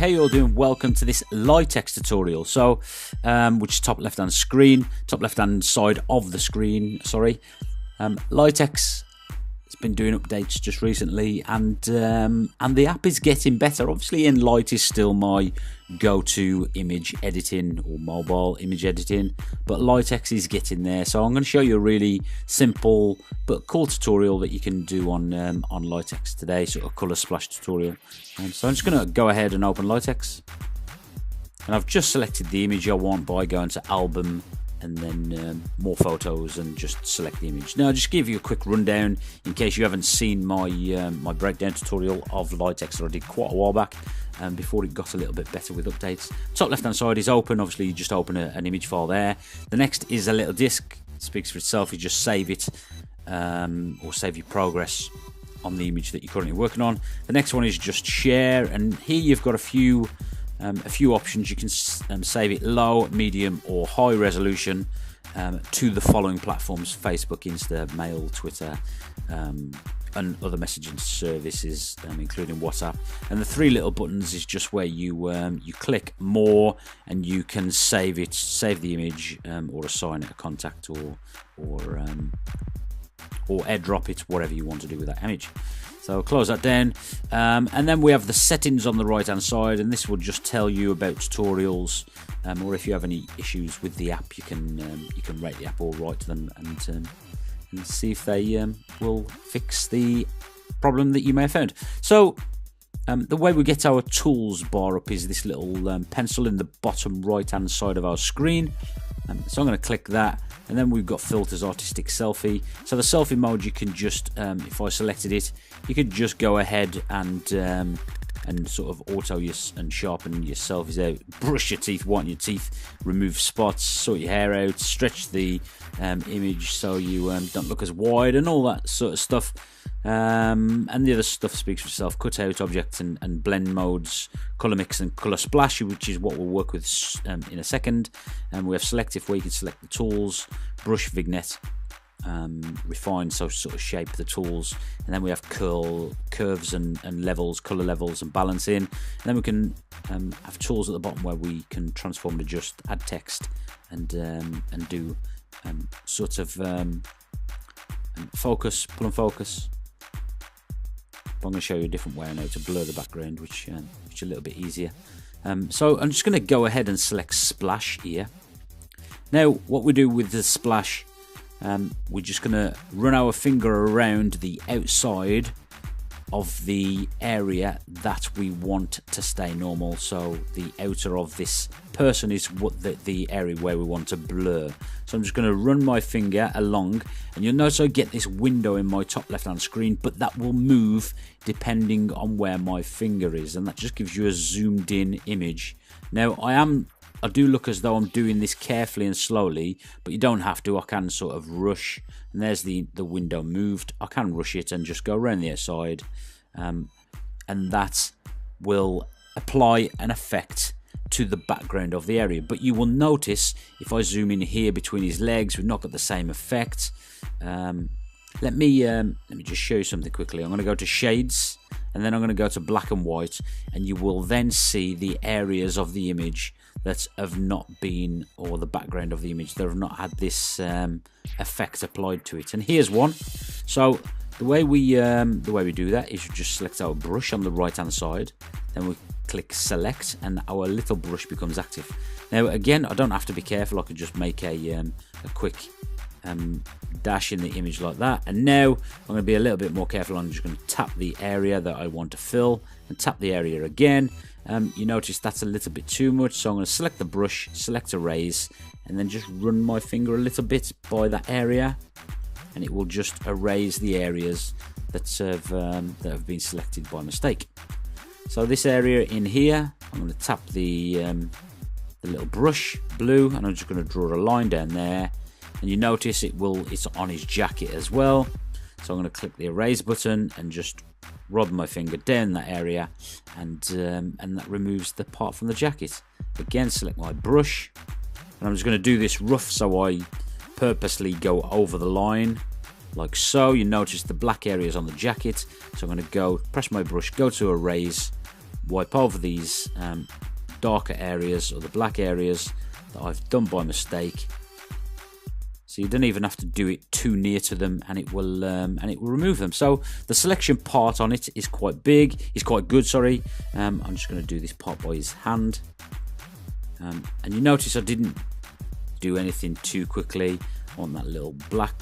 how you all doing? Welcome to this LiteX tutorial. So, which is top left hand side of the screen, sorry. LiteX has been doing updates just recently, and the app is getting better. Obviously, Enlight is still my go-to image editing or mobile image editing, but LiteX is getting there. So I'm going to show you a really simple but cool tutorial that you can do on LiteX today, sort of color splash tutorial. So I'm just going to go ahead and open LiteX, and I've just selected the image I want by going to album and then more photos and just select the image. Now I'll just give you a quick rundown in case you haven't seen my my breakdown tutorial of LiteX that I did quite a while back, before it got a little bit better with updates. Top left hand side is open. Obviously you just open an image file there. The next is a little disk. It speaks for itself. You just save it, or save your progress on the image that you're currently working on. The next one is just share, and here you've got a few options. You can save it low, medium or high resolution to the following platforms: Facebook, Insta, Mail, Twitter, and other messaging services, including WhatsApp. And the three little buttons is just where you you click more and you can save the image, or assign it a contact, or airdrop it, whatever you want to do with that image. So close that down, and then we have the settings on the right hand side, and this will just tell you about tutorials, or if you have any issues with the app, you can rate the app or write to them and see if they will fix the problem that you may have found. So the way we get our tools bar up is this little pencil in the bottom right hand side of our screen. So I'm going to click that, and then we've got filters, artistic selfie. So the selfie mode, you can just, if I selected it, you could just go ahead and sort of auto and sharpen your selfies out, brush your teeth, whiten your teeth, remove spots, sort your hair out, stretch the image so you don't look as wide, and all that sort of stuff. And the other stuff speaks for itself: cutout, objects and blend modes, color mix and color splash, which is what we'll work with in a second. And we have selective, where you can select the tools, brush, vignette, refine, so sort of shape the tools. And then we have curves and levels, color levels and balancing. And then we can have tools at the bottom where we can transform, adjust, add text, and do sort of focus, pull and focus. I'm going to show you a different way now to blur the background, which is a little bit easier. So I'm just going to go ahead and select splash here. Now what we do with the splash, we're just going to run our finger around the outside of the area that we want to stay normal. So the outer of this person is what the area where we want to blur. So I'm just going to run my finger along, and you'll notice I get this window in my top left hand screen, but that will move depending on where my finger is, and that just gives you a zoomed in image. Now I do look as though I'm doing this carefully and slowly, but you don't have to. I can sort of rush, and there's the window moved. I can rush it and just go around the outside, and that will apply an effect to the background of the area. But you will notice if I zoom in here between his legs, we've not got the same effect. Let me just show you something quickly. I'm going to go to shades, and then I'm going to go to black and white, and you will then see the areas of the image that have not been, or the background of the image that have not had this effect applied to it. And here's one. So the way we do that is you just select our brush on the right hand side, then we click select, and our little brush becomes active. Now again, I don't have to be careful. I could just make a quick dash in the image like that. And now I'm going to be a little bit more careful. I'm just going to tap the area that I want to fill and tap the area again. You notice that's a little bit too much, so I'm going to select the brush, select erase, and then just run my finger a little bit by that area, and it will just erase the areas that have been selected by mistake. So this area in here, I'm going to tap the little brush blue, and I'm just going to draw a line down there, and you notice it's on his jacket as well. So I'm going to click the erase button and just rub my finger down that area, and that removes the part from the jacket. Again, select my brush, and I'm just going to do this rough, so I purposely go over the line like so. You notice the black area is on the jacket, so I'm going to press my brush, go to erase, wipe over these darker areas or the black areas that I've done by mistake. So you don't even have to do it too near to them, and it will remove them. So the selection part on it is quite big. It's quite good. Sorry, I'm just going to do this part by his hand, and you notice I didn't do anything too quickly. I want that little black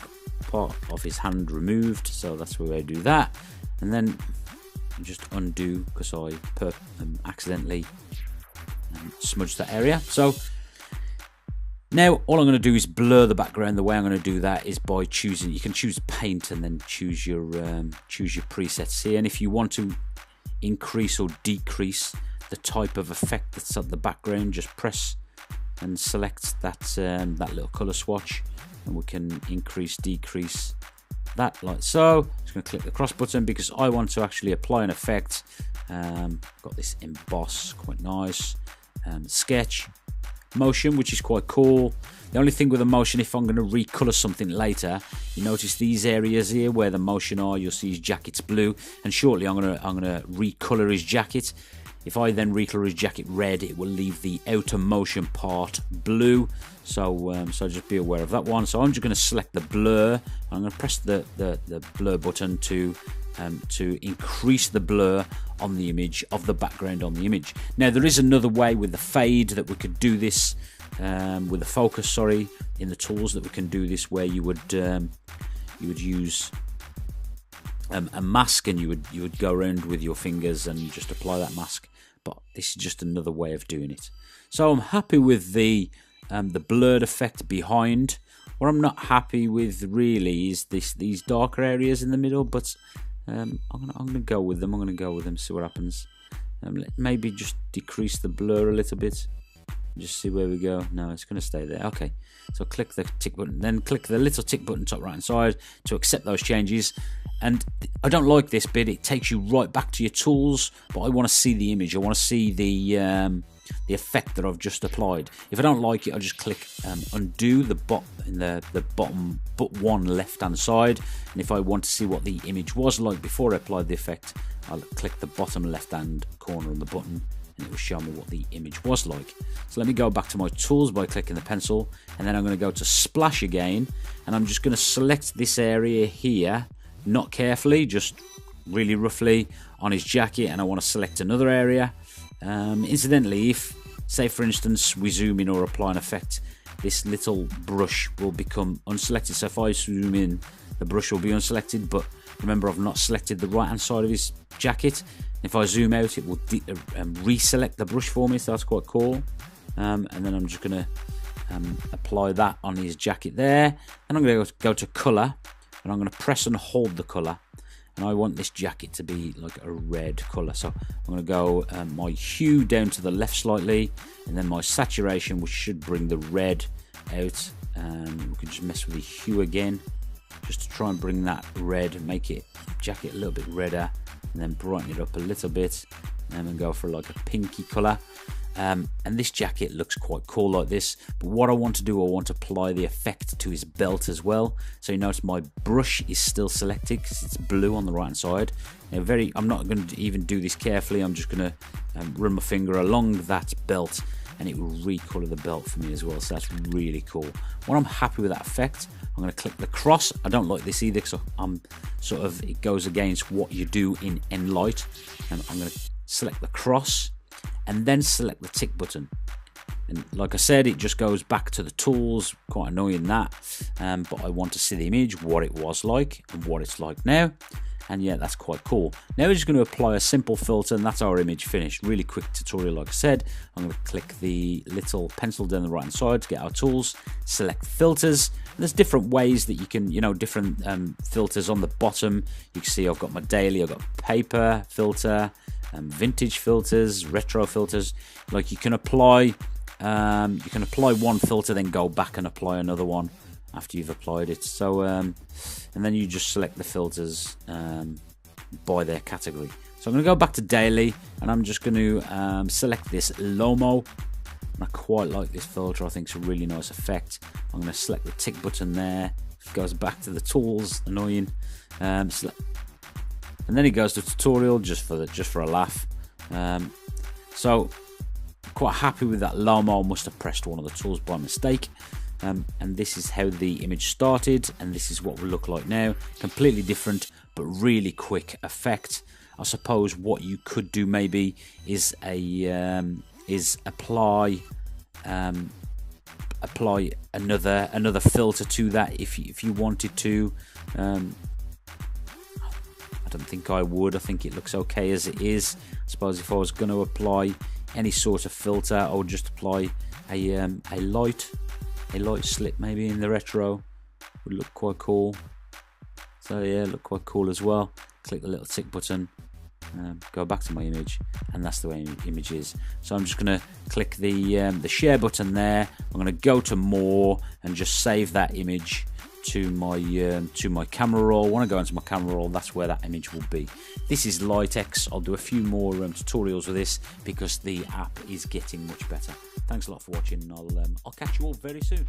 part of his hand removed, so that's where I do that, and then just undo because I accidentally smudged that area. So now all I'm going to do is blur the background. The way I'm going to do that is by choosing, you can choose paint and then choose your presets here, and if you want to increase or decrease the type of effect that's at the background, just press and select that that little color swatch, and we can increase, decrease that like so. I'm just going to click the cross button because I want to actually apply an effect. Got this emboss, quite nice. Sketch motion, which is quite cool. The only thing with the motion, if I'm going to recolor something later, you notice these areas here where the motion are, you'll see his jacket's blue, and shortly I'm going to recolor his jacket. If I then recolor his jacket red, it will leave the outer motion part blue. So just be aware of that one. So I'm just going to select the blur. I'm going to press the blur button to increase the blur on the image of the background on the image. Now there is another way with the fade that we could do this, with the focus, sorry, in the tools that we can do this, where you would use a mask, and you would go around with your fingers and just apply that mask. But this is just another way of doing it. So I'm happy with the blurred effect behind. What I'm not happy with really is these darker areas in the middle, but I'm gonna go with them. I'm gonna go with them. See what happens. Maybe just decrease the blur a little bit. Just see where we go. No, it's gonna stay there. Okay. So click the tick button, then click the little tick button top right hand side to accept those changes. And I don't like this bit. It takes you right back to your tools, but I want to see the image. I want to see the effect that I've just applied. If I don't like it, I'll just click undo the bottom but one left hand side. And if I want to see what the image was like before I applied the effect, I'll click the bottom left hand corner on the button, and it will show me what the image was like. So let me go back to my tools by clicking the pencil, and then I'm going to go to splash again, and I'm just going to select this area here, not carefully, just really roughly on his jacket, and I want to select another area. Incidentally, if, say for instance, we zoom in or apply an effect, this little brush will become unselected. So if I zoom in, the brush will be unselected, but remember I've not selected the right hand side of his jacket. If I zoom out, it will reselect the brush for me, so that's quite cool. And then I'm just going to apply that on his jacket there, and I'm going to go to colour, and I'm going to press and hold the colour, and I want this jacket to be like a red colour. So I'm going to go my hue down to the left slightly, and then my saturation, which should bring the red out. We can just mess with the hue again, just to try and bring that red, make it jacket a little bit redder, and then brighten it up a little bit, and then go for like a pinky colour. And this jacket looks quite cool like this, but what I want to do, I want to apply the effect to his belt as well. So you notice my brush is still selected because it's blue on the right hand side. Now I'm not going to even do this carefully. I'm just going to run my finger along that belt, and it will recolor the belt for me as well. So that's really cool. When I'm happy with that effect, I'm going to click the cross. I don't like this either because I'm it goes against what you do in Enlight. And I'm going to select the cross and then select the tick button. And like I said, it just goes back to the tools. Quite annoying that, but I want to see the image, what it was like and what it's like now. And yeah, that's quite cool. Now we're just going to apply a simple filter, and that's our image finished. Really quick tutorial, like I said. I'm going to click the little pencil down the right hand side to get our tools, select filters. And there's different ways that you can, different filters on the bottom. You can see I've got my daily, I've got paper filter, vintage filters, retro filters. Like you can apply one filter, then go back and apply another one after you've applied it. So and then you just select the filters by their category. So I'm going to go back to daily, and I'm just going to select this Lomo. And I quite like this filter. I think it's a really nice effect. I'm going to select the tick button there. It goes back to the tools. Annoying. And then it goes to tutorial just for a laugh. So quite happy with that. Lomo must have pressed one of the tools by mistake. And this is how the image started, and this is what will look like now. Completely different, but really quick effect. I suppose what you could do maybe is apply another filter to that if you wanted to. I don't think I would. I think it looks okay as it is. I suppose if I was going to apply any sort of filter, I would just apply a light slip maybe in the retro. Would look quite cool. So yeah, look quite cool as well. Click the little tick button, go back to my image, and that's the way the image is. So I'm just going to click the share button there. I'm going to go to more and just save that image to my camera roll. When I go into my camera roll, that's where that image will be. This is Litex. I'll do a few more tutorials with this because the app is getting much better. Thanks a lot for watching, and I'll catch you all very soon.